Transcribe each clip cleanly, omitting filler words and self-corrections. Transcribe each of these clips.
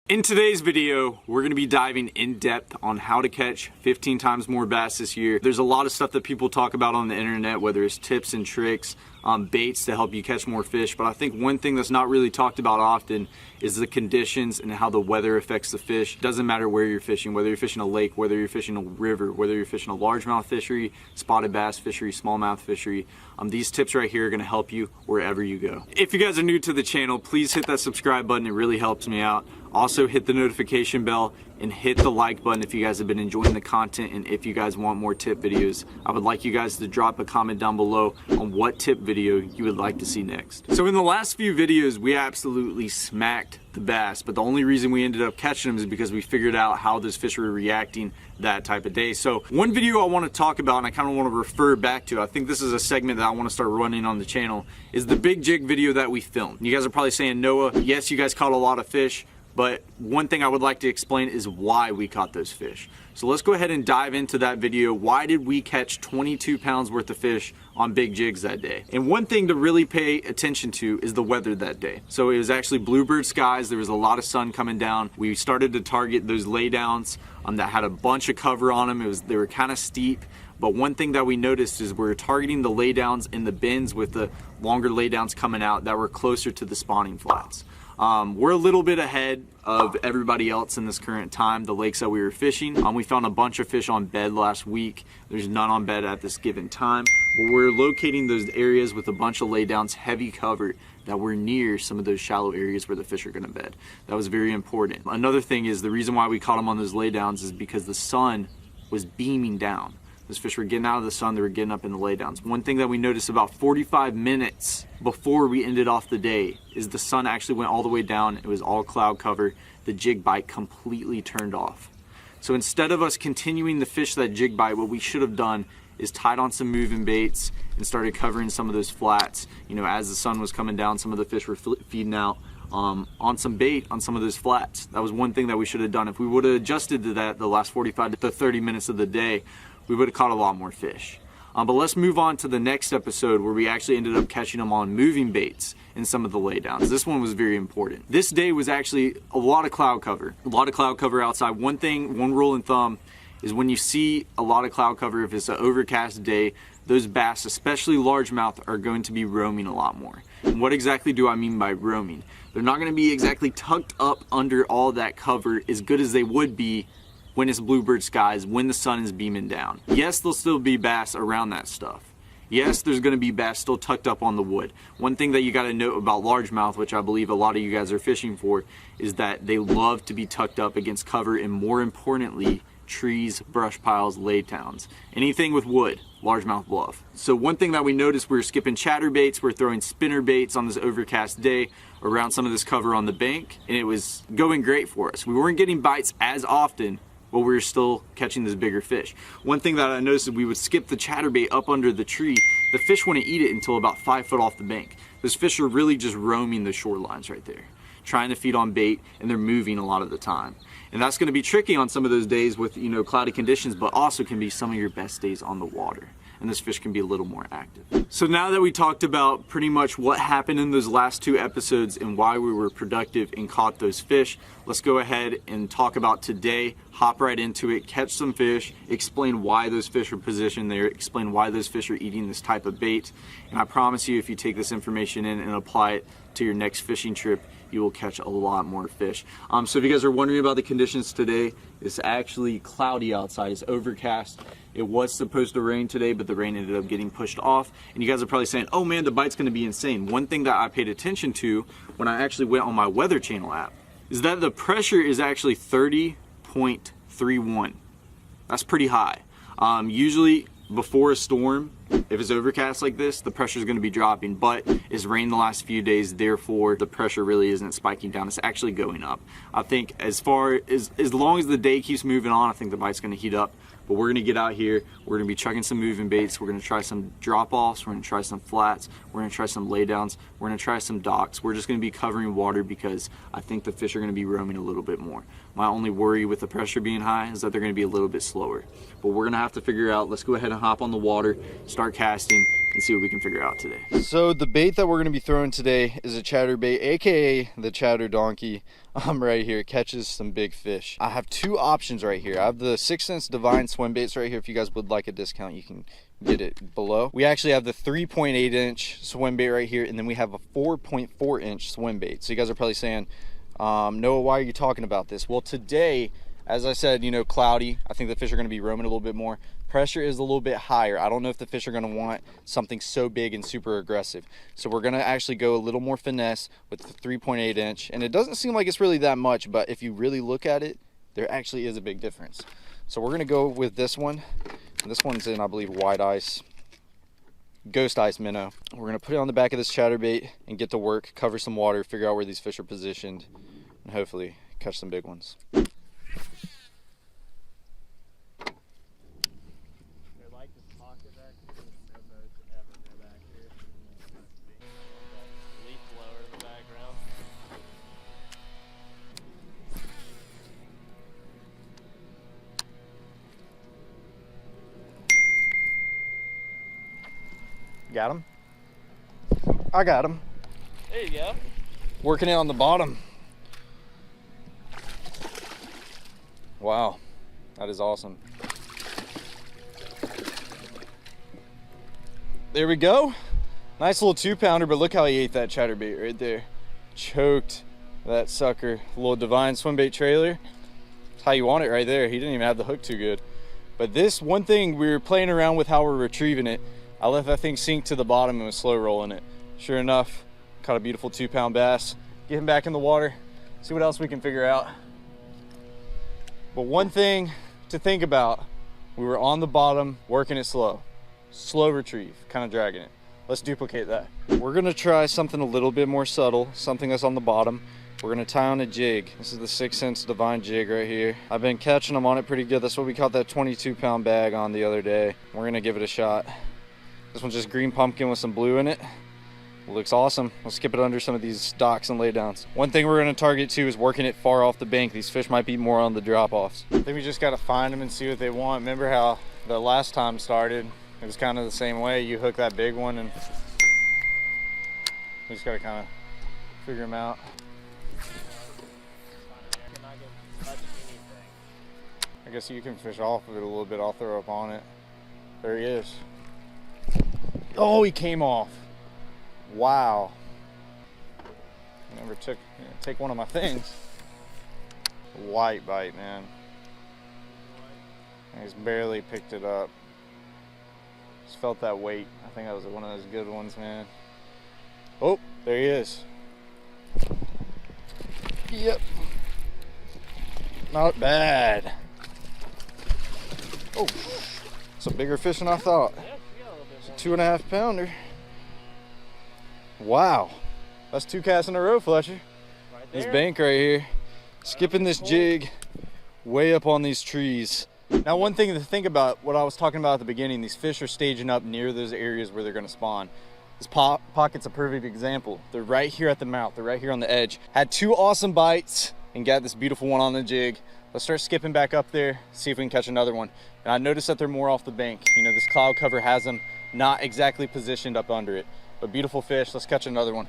In today's video, we're going to be diving in depth on how to catch 15 times more bass this year. There's a lot of stuff that people talk about on the internet, whether it's tips and tricks, baits to help you catch more fish. But I think one thing that's not really talked about often is the conditions and how the weather affects the fish. It doesn't matter where you're fishing, whether you're fishing a lake, whether you're fishing a river, whether you're fishing a largemouth fishery, spotted bass fishery, smallmouth fishery. These tips right here are going to help you wherever you go. If you guys are new to the channel, please hit that subscribe button. It really helps me out. Also hit the notification bell and hit the like button if you guys have been enjoying the content, and if you guys want more tip videos. I would like you guys to drop a comment down below on what tip video you would like to see next. So in the last few videos, we absolutely smacked the bass, but the only reason we ended up catching them is because we figured out how those fish were reacting that type of day. So one video I want to talk about, and I kind of want to refer back to, I think this is a segment that I want to start running on the channel, is the big jig video that we filmed. You guys are probably saying, Noah, yes, you guys caught a lot of fish, but one thing I would like to explain is why we caught those fish. So let's go ahead and dive into that video. Why did we catch 22 pounds worth of fish on big jigs that day? And one thing to really pay attention to is the weather that day. So it was actually bluebird skies. There was a lot of sun coming down. We started to target those laydowns that had a bunch of cover on them. They were kind of steep. But one thing that we noticed is we're targeting the laydowns in the bends with the longer laydowns coming out that were closer to the spawning flats. We're a little bit ahead of everybody else in this current time, the lakes that we were fishing. We found a bunch of fish on bed last week. There's none on bed at this given time. But we're locating those areas with a bunch of laydowns, heavy cover, that we're near some of those shallow areas where the fish are going to bed. That was very important. Another thing is the reason why we caught them on those laydowns is because the sun was beaming down. Those fish were getting out of the sun, they were getting up in the laydowns. One thing that we noticed about 45 minutes before we ended off the day is the sun actually went all the way down. It was all cloud cover. The jig bite completely turned off. So instead of us continuing to fish that jig bite, what we should have done is tied on some moving baits and started covering some of those flats. You know, as the sun was coming down, some of the fish were feeding out on some bait on some of those flats. That was one thing that we should have done. If we would have adjusted to that the last 45 to 30 minutes of the day, we would have caught a lot more fish. But let's move on to the next episode where we actually ended up catching them on moving baits in some of the laydowns. This one was very important. This day was actually a lot of cloud cover. A lot of cloud cover outside. One rule of thumb is when you see a lot of cloud cover, if it's an overcast day, those bass, especially largemouth, are going to be roaming a lot more. And what exactly do I mean by roaming? They're not going to be exactly tucked up under all that cover as good as they would be when it's bluebird skies, when the sun is beaming down. Yes, there'll still be bass around that stuff. Yes, there's going to be bass still tucked up on the wood. One thing that you got to note about largemouth, which I believe a lot of you guys are fishing for, is that they love to be tucked up against cover, and more importantly, trees, brush piles, laydowns. Anything with wood, largemouth love. So one thing that we noticed, we were skipping chatterbaits, we're throwing spinner baits on this overcast day around some of this cover on the bank, and it was going great for us. We weren't getting bites as often, but we were still catching this bigger fish. One thing that I noticed is we would skip the chatterbait up under the tree. The fish wouldn't eat it until about 5 foot off the bank. Those fish are really just roaming the shorelines right there, trying to feed on bait, and they're moving a lot of the time. And that's going to be tricky on some of those days with, you know, cloudy conditions, but also can be some of your best days on the water. And this fish can be a little more active. So now that we talked about pretty much what happened in those last 2 episodes and why we were productive and caught those fish, let's go ahead and talk about today. Hop right into it, catch some fish, explain why those fish are positioned there, explain why those fish are eating this type of bait. And I promise you, if you take this information in and apply it to your next fishing trip, you will catch a lot more fish. So if you guys are wondering about the conditions today, it's actually cloudy outside. It's overcast. It was supposed to rain today, but the rain ended up getting pushed off. And you guys are probably saying, oh man, the bite's gonna be insane. One thing that I paid attention to when I actually went on my Weather Channel app is that the pressure is actually 30.31. That's pretty high. Usually before a storm, if it's overcast like this, the pressure is going to be dropping, but it's rained the last few days, therefore the pressure really isn't spiking down. It's actually going up. I think as long as the day keeps moving on, I think the bite's going to heat up. But we're going to get out here, we're going to be chucking some moving baits, we're going to try some drop-offs, we're going to try some flats, we're going to try some laydowns, we're going to try some docks. We're just going to be covering water because I think the fish are going to be roaming a little bit more. My only worry with the pressure being high is that they're going to be a little bit slower. But we're going to have to figure out, let's go ahead and hop on the water, start casting and see what we can figure out today. So the bait that we're going to be throwing today is a chatterbait, aka the chatter donkey. Right here, it catches some big fish. I have two options right here. I have the 6th Sense Divine swim baits right here. If you guys would like a discount, you can get it below. We actually have the 3.8 inch swim bait right here, and then we have a 4.4 inch swim bait. So you guys are probably saying, Noah, why are you talking about this? Well, today, as I said, you know, cloudy. I think the fish are going to be roaming a little bit more. Pressure is a little bit higher. I don't know if the fish are going to want something so big and super aggressive. So we're going to actually go a little more finesse with the 3.8 inch. And it doesn't seem like it's really that much, but if you really look at it, there actually is a big difference. So we're going to go with this one. And this one's in, I believe, white ice, ghost ice minnow. We're going to put it on the back of this chatterbait and get to work, cover some water, figure out where these fish are positioned, and hopefully catch some big ones. Got him? I got him. There you go. Working it on the bottom. Wow, that is awesome. There we go. Nice little 2-pounder, but look how he ate that chatterbait right there. Choked that sucker. A little Divine swim bait trailer. That's how you want it right there. He didn't even have the hook too good. But this one thing, we were playing around with how we're retrieving it. I let that thing sink to the bottom and was slow rolling it. Sure enough, caught a beautiful 2-pound bass. Get him back in the water, see what else we can figure out. But one thing to think about, we were on the bottom, working it slow. Slow retrieve, kind of dragging it. Let's duplicate that. We're gonna try something a little bit more subtle, something that's on the bottom. We're gonna tie on a jig. This is the 6th Sense Divine jig right here. I've been catching them on it pretty good. That's what we caught that 22-pound bag on the other day. We're gonna give it a shot. This one's just green pumpkin with some blue in it. It looks awesome. We'll skip it under some of these docks and laydowns. One thing we're going to target too is working it far off the bank. These fish might be more on the drop-offs. I think we just got to find them and see what they want. Remember how the last time started? It was kind of the same way. You hook that big one and we just got to kind of figure them out. I guess you can fish off of it a little bit. I'll throw up on it. There he is. Oh, he came off. Wow. I never took, take one of my things. White bite, man. And he's barely picked it up. Just felt that weight. I think that was one of those good ones, man. Oh, there he is. Yep. Not bad. Oh, it's a bigger fish than I thought. 2.5 pounder. Wow, that's 2 casts in a row, Fletcher. Right this bank right here. Skipping this jig way up on these trees. Now, one thing to think about, what I was talking about at the beginning, these fish are staging up near those areas where they're going to spawn. This pocket's a perfect example. They're right here at the mouth. They're right here on the edge. Had 2 awesome bites and got this beautiful one on the jig. Let's start skipping back up there, see if we can catch another one. And I noticed that they're more off the bank. You know, this cloud cover has them not exactly positioned up under it. But beautiful fish. Let's catch another one.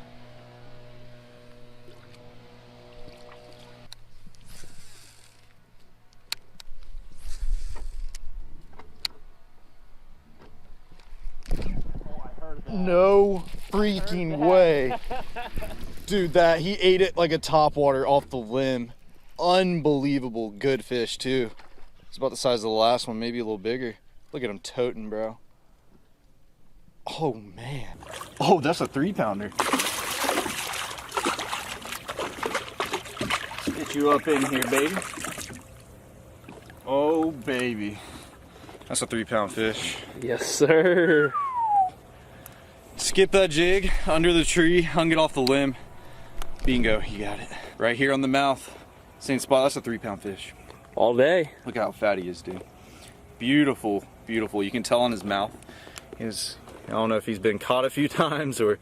No freaking way. Dude, that he ate it like a topwater off the limb. Unbelievable good fish too. It's about the size of the last one, maybe a little bigger. Look at him toting, bro. Oh man. Oh, that's a 3-pounder. Get you up in here, baby. Oh baby. That's a 3-pound fish. Yes, sir. Skip that jig under the tree, hung it off the limb. Bingo, you got it. Right here on the mouth. Same spot, that's a 3-pound fish. All day. Look how fat he is, dude. Beautiful, beautiful. You can tell on his mouth. I don't know if he's been caught a few times or,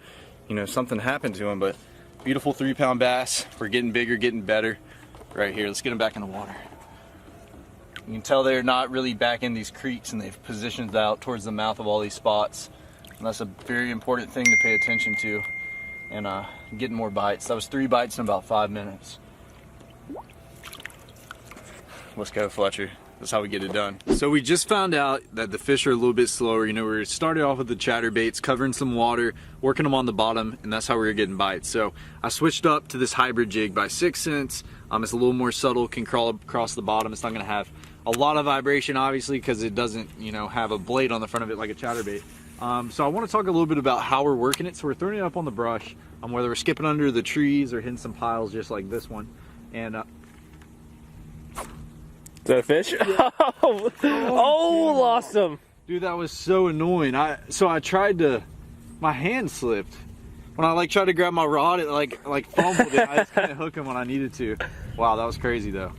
you know, something happened to him, but beautiful 3-pound bass. We're getting bigger, getting better right here. Let's get him back in the water. You can tell they're not really back in these creeks, and they've positioned out towards the mouth of all these spots. And that's a very important thing to pay attention to, and getting more bites. That was 3 bites in about 5 minutes. Let's go, Fletcher. That's how we get it done. So we just found out that the fish are a little bit slower. You know, we started off with the chatterbaits, covering some water, working them on the bottom, and that's how we were getting bites. So I switched up to this hybrid jig by 6 cents. It's a little more subtle, can crawl across the bottom. It's not gonna have a lot of vibration, obviously, because it doesn't, you know, have a blade on the front of it like a chatterbait. So I want to talk a little bit about how we're working it. So we're throwing it up on the brush, whether we're skipping under the trees or hitting some piles just like this one. And Is that a fish? Yeah. Oh, lost him. Dude, that was so annoying. So I tried to, my hand slipped. When I like tried to grab my rod, it like fumbled it. I just couldn't hook him when I needed to. Wow, that was crazy though.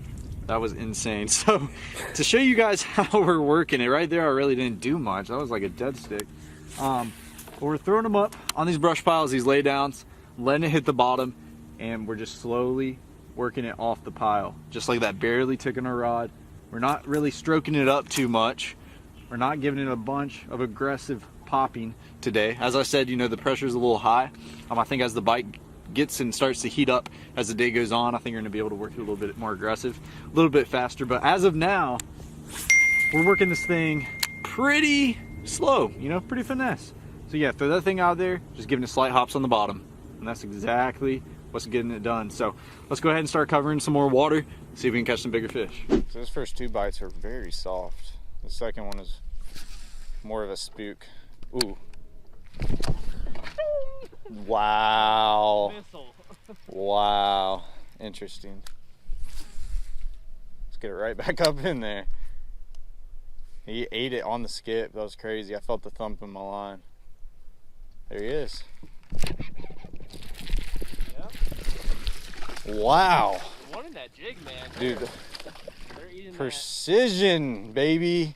That was insane. So to show you guys how we're working it, right there I really didn't do much. That was like a dead stick. But we're throwing them up on these brush piles, these laydowns, letting it hit the bottom, and we're just slowly working it off the pile. Just like that, barely ticking our rod. We're not really stroking it up too much. We're not giving it a bunch of aggressive popping today. As I said, you know, the pressure's a little high. I think as the bite gets and starts to heat up as the day goes on, I think you're gonna be able to work it a little bit more aggressive, a little bit faster. But as of now, we're working this thing pretty slow, you know, pretty finesse. So yeah, throw that thing out there, just giving it slight hops on the bottom. And that's exactly what's getting it done. So let's go ahead and start covering some more water, see if we can catch some bigger fish. So those first 2 bites are very soft. The second one is more of a spook. Ooh. Wow. Wow. Interesting. Let's get it right back up in there. He ate it on the skip. That was crazy. I felt the thump in my line. There he is. Yep. Wow. One in that jig, man. Dude. They're eating Precision, baby.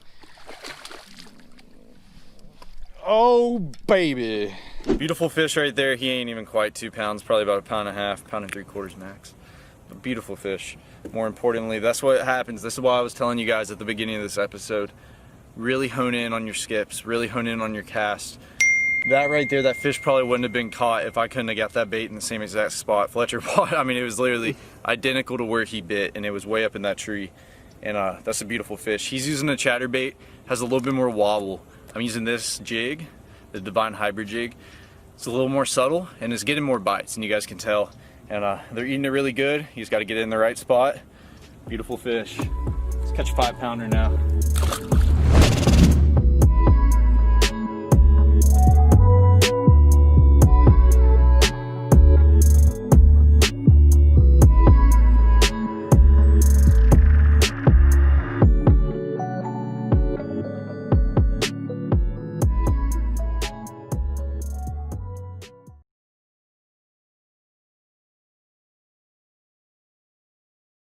Oh, baby. Beautiful fish right there. He ain't even quite 2 pounds, probably about 1.5 pounds, 1.75 pounds max. But beautiful fish. More importantly, that's what happens. This is why I was telling you guys at the beginning of this episode. Really hone in on your skips, really hone in on your cast. That right there, that fish probably wouldn't have been caught if I couldn't have got that bait in the same exact spot Fletcher bought. I mean, it was literally identical to where he bit, and it was way up in that tree. And that's a beautiful fish. He's using a chatterbait, has a little bit more wobble. I'm using this jig, the Divine Hybrid jig. It's a little more subtle, and it's getting more bites, and you guys can tell. And they're eating it really good. You just got to get it in the right spot. Beautiful fish. Let's catch a 5-pounder now.